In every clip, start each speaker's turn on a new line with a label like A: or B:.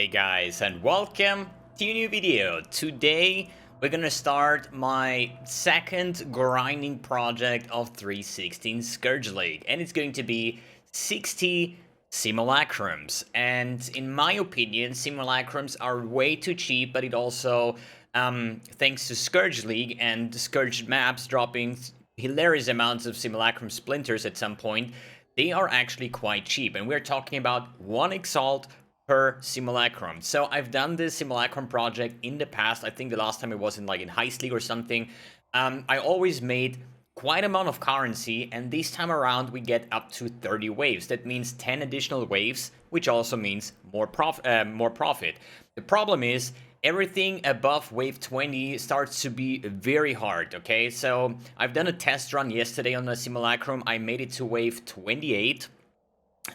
A: Hey guys, and welcome to a new video. Today we're gonna start my second grinding project of 316 Scourge League, and it's going to be 60 Simulacrums. And in my opinion, Simulacrums are way too cheap, but it also, thanks to Scourge League and Scourge maps dropping hilarious amounts of Simulacrum splinters at some point, they are actually quite cheap. And we're talking about 1 Exalt per Simulacrum. So I've done this Simulacrum project in the past. I think the last time it was in Heist League or something. I always made quite amount of currency, and this time around we get up to 30 waves. That means 10 additional waves, which also means more profit. The problem is everything above wave 20 starts to be very hard, okay? So I've done a test run yesterday on the Simulacrum. I made it to wave 28,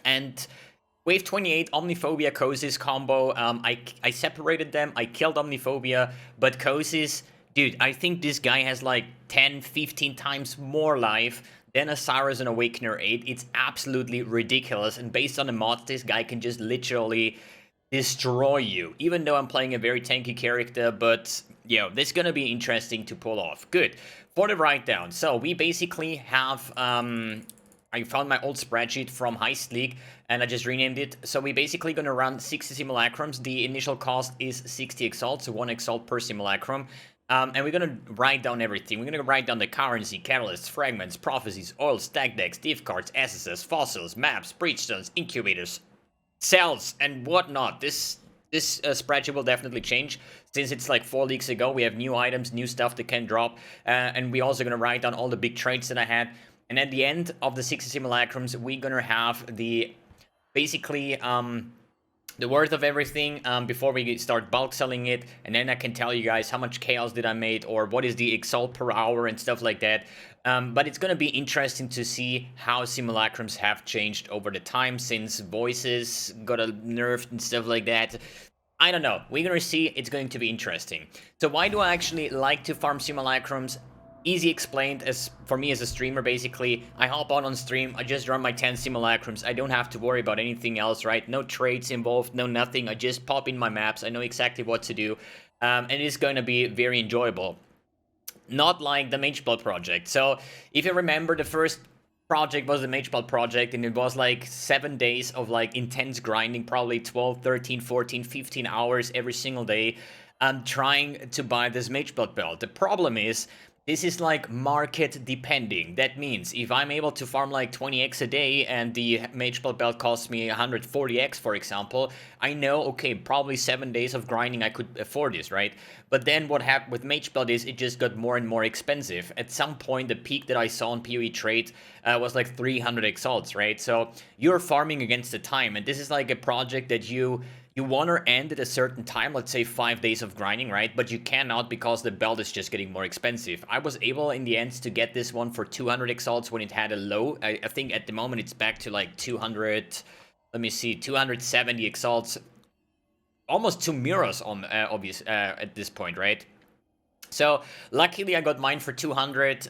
A: and wave 28, Omniphobia, Kosis combo, I separated them, I killed Omniphobia, but Kosis, dude, I think this guy has like 10, 15 times more life than a Cyrus and Awakener 8. It's absolutely ridiculous, and based on the mods, this guy can just literally destroy you, even though I'm playing a very tanky character. But yeah, this is gonna be interesting to pull off. Good. For the write-down, so we basically have, I found my old spreadsheet from Heist League, and I just renamed it. So we're basically going to run 60 Simulacrums. The initial cost is 60 Exalts, so 1 Exalt per Simulacrum. And we're going to write down everything. We're going to write down the currency, catalysts, fragments, prophecies, oil, stack decks, div cards, SSS, fossils, maps, breachstones, incubators, cells, and whatnot. This spreadsheet will definitely change, since it's like 4 leagues ago. We have new items, new stuff that can drop, and we're also going to write down all the big trades that I had. And at the end of the 60 Simulacrums, we're gonna have the, basically, the worth of everything before we start bulk selling it. And then I can tell you guys how much chaos did I made, or what is the Exalt per hour and stuff like that. But it's gonna be interesting to see how Simulacrums have changed over the time, since voices got nerfed and stuff like that. I don't know. We're gonna see. It's going to be interesting. So why do I actually like to farm Simulacrums? Easy explained. As for me as a streamer, basically, I hop on stream, I just run my 10 Simulacrums, I don't have to worry about anything else, right? No trades involved, no nothing, I just pop in my maps, I know exactly what to do, and it's going to be very enjoyable. Not like the Mageblood project. So, if you remember, the first project was the Mageblood project, and it was like 7 days of like intense grinding, probably 12, 13, 14, 15 hours every single day, trying to buy this Mageblood belt. The problem is, this is like market depending. That means if I'm able to farm like 20x a day and the Mageblood belt costs me 140x, for example, I know, okay, probably 7 days of grinding I could afford this, right? But then what happened with Mageblood is it just got more and more expensive. At some point, the peak that I saw on PoE trade was like 300 exalts, right? So you're farming against the time, and this is like a project that you want to end at a certain time, let's say 5 days of grinding, right? But you cannot, because the belt is just getting more expensive. I was able in the end to get this one for 200 exalts when it had a low. I think at the moment it's back to like 200, let me see, 270 exalts. Almost 2 mirrors on at this point, right? So luckily I got mine for 200.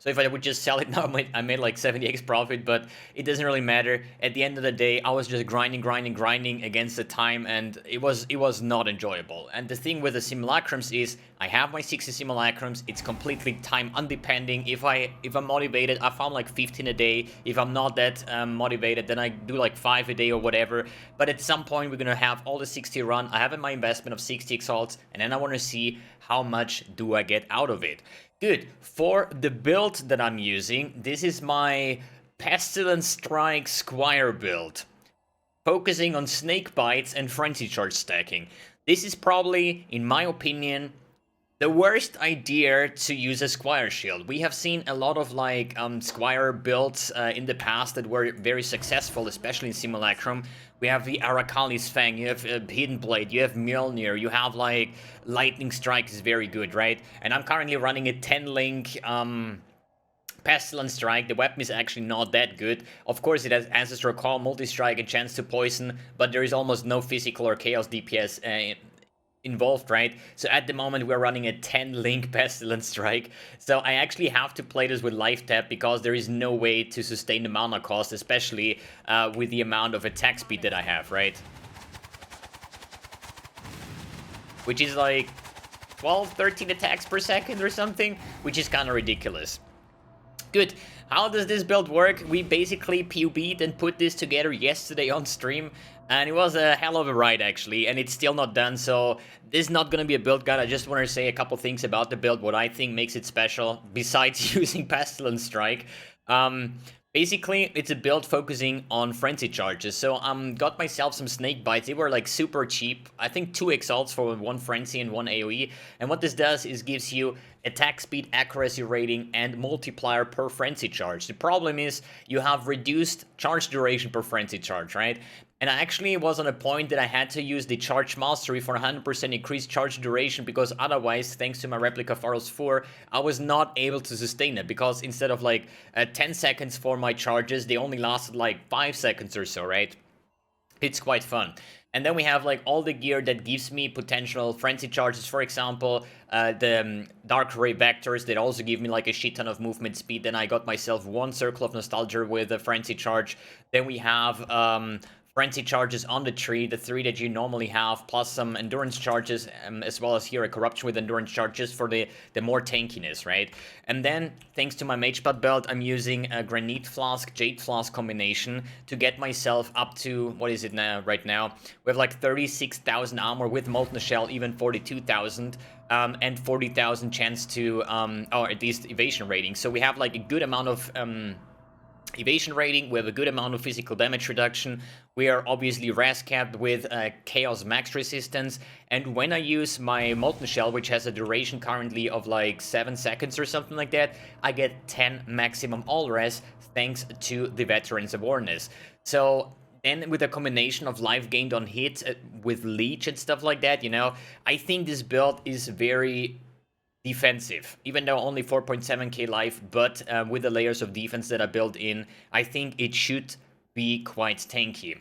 A: So if I would just sell it now, I made like 70x profit, but it doesn't really matter. At the end of the day, I was just grinding against the time, and it was not enjoyable. And the thing with the Simulacrums is, I have my 60 Simulacrums. It's completely time undepending. If I'm motivated, I farm like 15 a day. If I'm not that motivated, then I do like 5 a day or whatever. But at some point, we're gonna have all the 60 run. I have in my investment of 60 exalts, and then I want to see how much do I get out of it. Good. For the build that I'm using, this is my Pestilence Strike Squire build, focusing on snake bites and frenzy charge stacking. This is probably, in my opinion, the worst idea to use a Squire shield. We have seen a lot of like Squire builds in the past that were very successful, especially in Simulacrum. We have the Arakali's Fang, you have Hidden Blade, you have Mjolnir, you have like Lightning Strike is very good, right? And I'm currently running a 10-link Pestilence Strike. The weapon is actually not that good. Of course, it has Ancestral Call, Multi-Strike, and Chance to Poison, but there is almost no physical or chaos DPS involved, right? So at the moment we're running a 10-link Pestilence Strike, so I actually have to play this with life tap, because there is no way to sustain the mana cost, especially with the amount of attack speed that I have, right? which is like 12, 13 attacks per second or something, which is kind of ridiculous. Good. How does this build work? We basically PUB'd and put this together yesterday on stream, and it was a hell of a ride actually, and it's still not done, so this is not gonna be a build guide. I just want to say a couple things about the build, what I think makes it special, besides using Pestilence Strike. Basically, it's a build focusing on frenzy charges. So got myself some snake bites. They were like super cheap. I think 2 exalts for 1 frenzy and 1 AoE. And what this does is gives you attack speed, accuracy rating, and multiplier per frenzy charge. The problem is you have reduced charge duration per frenzy charge, right? And I actually was on a point that I had to use the charge mastery for 100% increased charge duration, because otherwise, thanks to my replica Pharos 4, I was not able to sustain it, because instead of like 10 seconds for my charges, they only lasted like 5 seconds or so, right? It's quite fun. And then we have like all the gear that gives me potential frenzy charges. For example, the dark ray vectors that also give me like a shit ton of movement speed. Then I got myself 1 circle of nostalgia with a frenzy charge. Then we have frenzy charges on the tree, the 3 that you normally have, plus some endurance charges, as well as here a corruption with endurance charges for the more tankiness, right? And then, thanks to my Mageblood belt, I'm using a Granite Flask, Jade Flask combination to get myself up to, what is it now, right now? We have like 36,000 armor with Molten Shell, even 42,000. And 40,000 chance to, or at least evasion rating. So we have like a good amount of evasion rating, we have a good amount of physical damage reduction, we are obviously res capped with chaos max resistance, and when I use my Molten Shell, which has a duration currently of like 7 seconds or something like that, I get 10 maximum all res thanks to the Veteran's Awareness. So then with a combination of life gained on hits with leech and stuff like that, you know, I think this build is very defensive, even though only 4.7k life, but with the layers of defense that I built in, I think it should be quite tanky.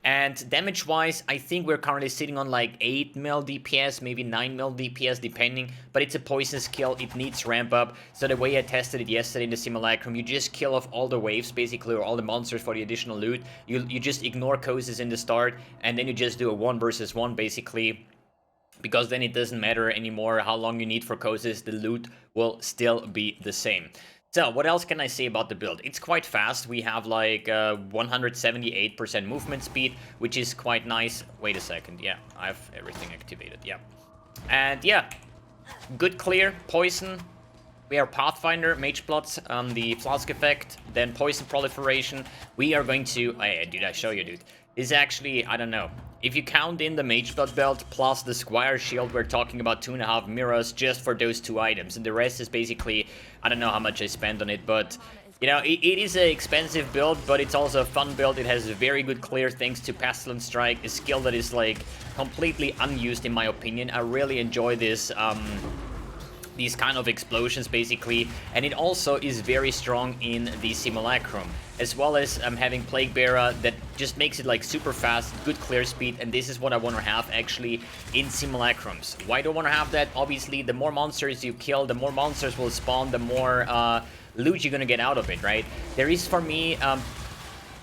A: And damage-wise, I think we're currently sitting on like 8 mil DPS, maybe 9 mil DPS, depending, but it's a poison skill, it needs ramp up. So the way I tested it yesterday in the Simulacrum, you just kill off all the waves, basically, or all the monsters for the additional loot. You just ignore coses in the start, and then you just do a 1 versus 1, basically, because then it doesn't matter anymore how long you need for coses, the loot will still be the same. So, what else can I say about the build? It's quite fast. We have like 178% movement speed, which is quite nice. Wait a second, yeah, I have everything activated, yeah. And yeah, good clear, poison. We are Pathfinder, Mageblood, the Flask effect, then Poison Proliferation. We are going to... Hey, did I show you, dude? This is actually, I don't know. If you count in the Mageblood belt plus the Squire shield, we're talking about 2.5 mirrors just for those 2 items. And the rest is basically, I don't know how much I spent on it, but... You know, it is an expensive build, but it's also a fun build. It has a very good clear thanks to Pestilence Strike, a skill that is, like, completely unused in my opinion. I really enjoy this, these kind of explosions, basically, and it also is very strong in the Simulacrum, as well as having Plague Bearer that just makes it like super fast, good clear speed, and this is what I want to have actually in Simulacrums. Why do I want to have that? Obviously, the more monsters you kill, the more monsters will spawn, the more loot you're gonna get out of it, right? There is, for me,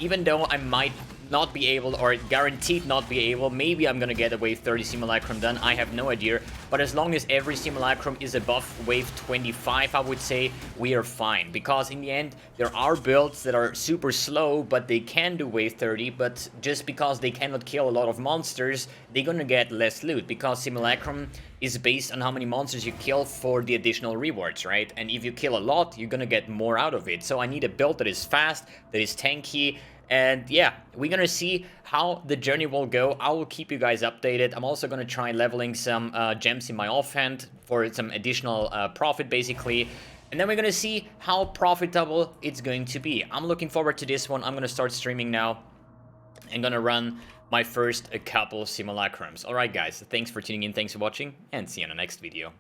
A: even though I might not be able, or guaranteed not be able, maybe I'm gonna get a wave 30 Simulacrum done, I have no idea, but as long as every Simulacrum is above wave 25, I would say we are fine, because in the end, there are builds that are super slow, but they can do wave 30, but just because they cannot kill a lot of monsters, they're gonna get less loot, because Simulacrum is based on how many monsters you kill for the additional rewards, right? And if you kill a lot, you're gonna get more out of it, so I need a build that is fast, that is tanky. And yeah, we're gonna see how the journey will go. I will keep you guys updated. I'm also gonna try leveling some gems in my offhand for some additional profit, basically. And then we're gonna see how profitable it's going to be. I'm looking forward to this one. I'm gonna start streaming now. I'm gonna run my first couple simulacrums. Alright guys, thanks for tuning in, thanks for watching, and see you in the next video.